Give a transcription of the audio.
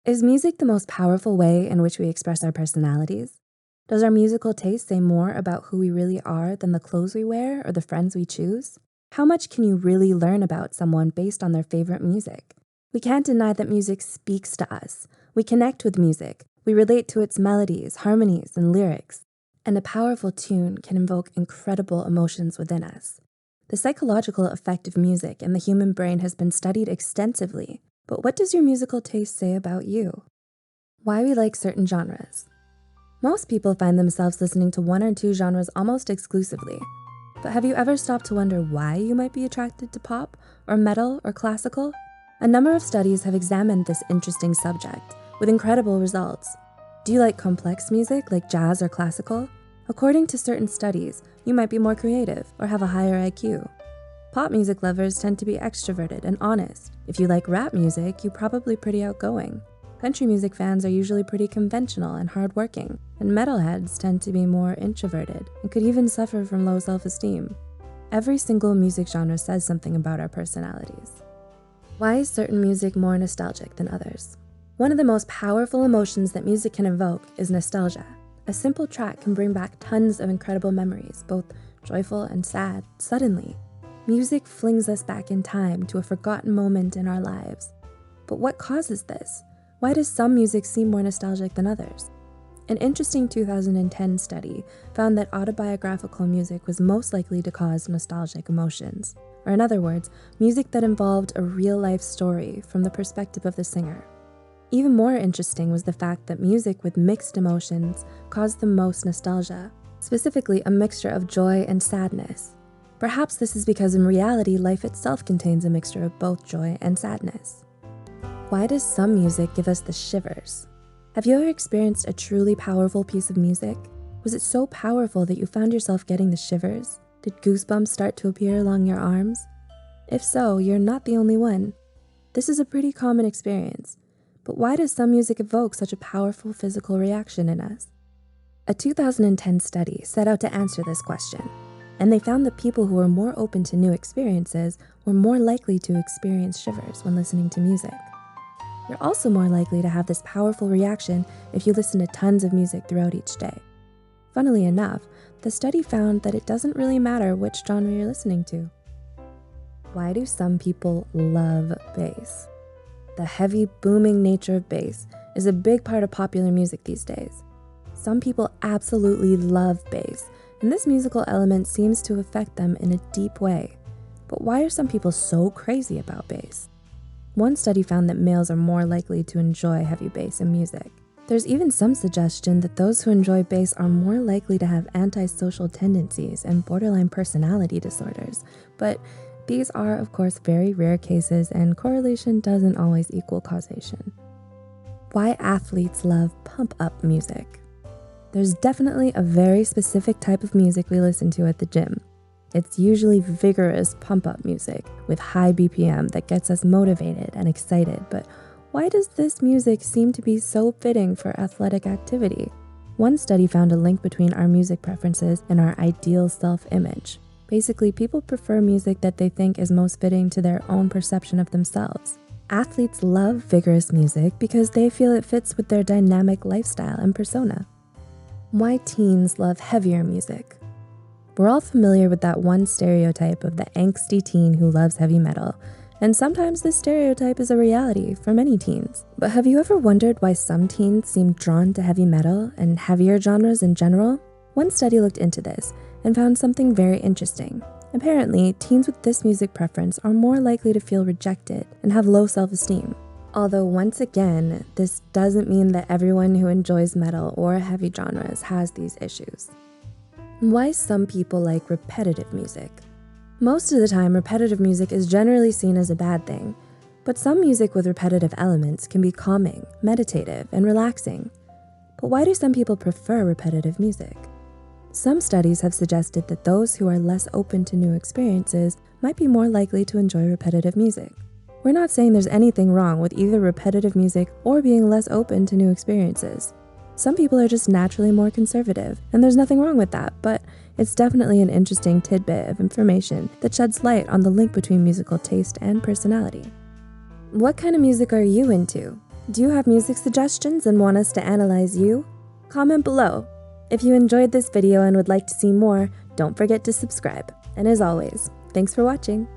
Is music the most powerful way in which we express our personalities? Does our musical taste say more about who we really are than the clothes we wear or the friends we choose? How much can you really learn about someone based on their favorite music? We can't deny that music speaks to us. We connect with music. We relate to its melodies, harmonies, and lyrics. And a powerful tune can invoke incredible emotions within us. The psychological effect of music in the human brain has been studied extensively. But what does your musical taste say about you? Why we like certain genres. Most people find themselves listening to one or two genres almost exclusively. But have you ever stopped to wonder why you might be attracted to pop, or metal, or classical? A number of studies have examined this interesting subject, with incredible results. Do you like complex music like jazz or classical? According to certain studies, you might be more creative or have a higher IQ. Pop music lovers tend to be extroverted and honest. If you like rap music, you're probably pretty outgoing. Country music fans are usually pretty conventional and hardworking, and metalheads tend to be more introverted and could even suffer from low self-esteem. Every single music genre says something about our personalities. Why is certain music more nostalgic than others? One of the most powerful emotions that music can evoke is nostalgia. A simple track can bring back tons of incredible memories, both joyful and sad, suddenly. Music flings us back in time to a forgotten moment in our lives. But what causes this? Why does some music seem more nostalgic than others? An interesting 2010 study found that autobiographical music was most likely to cause nostalgic emotions. Or in other words, music that involved a real-life story from the perspective of the singer. Even more interesting was the fact that music with mixed emotions caused the most nostalgia, specifically a mixture of joy and sadness. Perhaps this is because in reality, life itself contains a mixture of both joy and sadness. Why does some music give us the shivers? Have you ever experienced a truly powerful piece of music? Was it so powerful that you found yourself getting the shivers? Did goosebumps start to appear along your arms? If so, you're not the only one. This is a pretty common experience. But why does some music evoke such a powerful physical reaction in us? A 2010 study set out to answer this question. And they found that people who were more open to new experiences were more likely to experience shivers when listening to music. You're also more likely to have this powerful reaction if you listen to tons of music throughout each day. Funnily enough, the study found that it doesn't really matter which genre you're listening to. Why do some people love bass? The heavy, booming nature of bass is a big part of popular music these days. Some people absolutely love bass, and this musical element seems to affect them in a deep way. But why are some people so crazy about bass? One study found that males are more likely to enjoy heavy bass in music. There's even some suggestion that those who enjoy bass are more likely to have antisocial tendencies and borderline personality disorders. But these are, of course, very rare cases, and correlation doesn't always equal causation. Why athletes love pump-up music? There's definitely a very specific type of music we listen to at the gym. It's usually vigorous pump-up music with high BPM that gets us motivated and excited. But why does this music seem to be so fitting for athletic activity? One study found a link between our music preferences and our ideal self-image. Basically, people prefer music that they think is most fitting to their own perception of themselves. Athletes love vigorous music because they feel it fits with their dynamic lifestyle and persona. Why teens love heavier music? We're all familiar with that one stereotype of the angsty teen who loves heavy metal, and sometimes this stereotype is a reality for many teens. But have you ever wondered why some teens seem drawn to heavy metal and heavier genres in general? One study looked into this and found something very interesting. Apparently, teens with this music preference are more likely to feel rejected and have low self-esteem. Although once again, this doesn't mean that everyone who enjoys metal or heavy genres has these issues. Why some people like repetitive music? Most of the time, repetitive music is generally seen as a bad thing, but some music with repetitive elements can be calming, meditative, and relaxing. But why do some people prefer repetitive music? Some studies have suggested that those who are less open to new experiences might be more likely to enjoy repetitive music. We're not saying there's anything wrong with either repetitive music or being less open to new experiences. Some people are just naturally more conservative, and there's nothing wrong with that, but it's definitely an interesting tidbit of information that sheds light on the link between musical taste and personality. What kind of music are you into? Do you have music suggestions and want us to analyze you? Comment below. If you enjoyed this video and would like to see more, don't forget to subscribe. And as always, thanks for watching.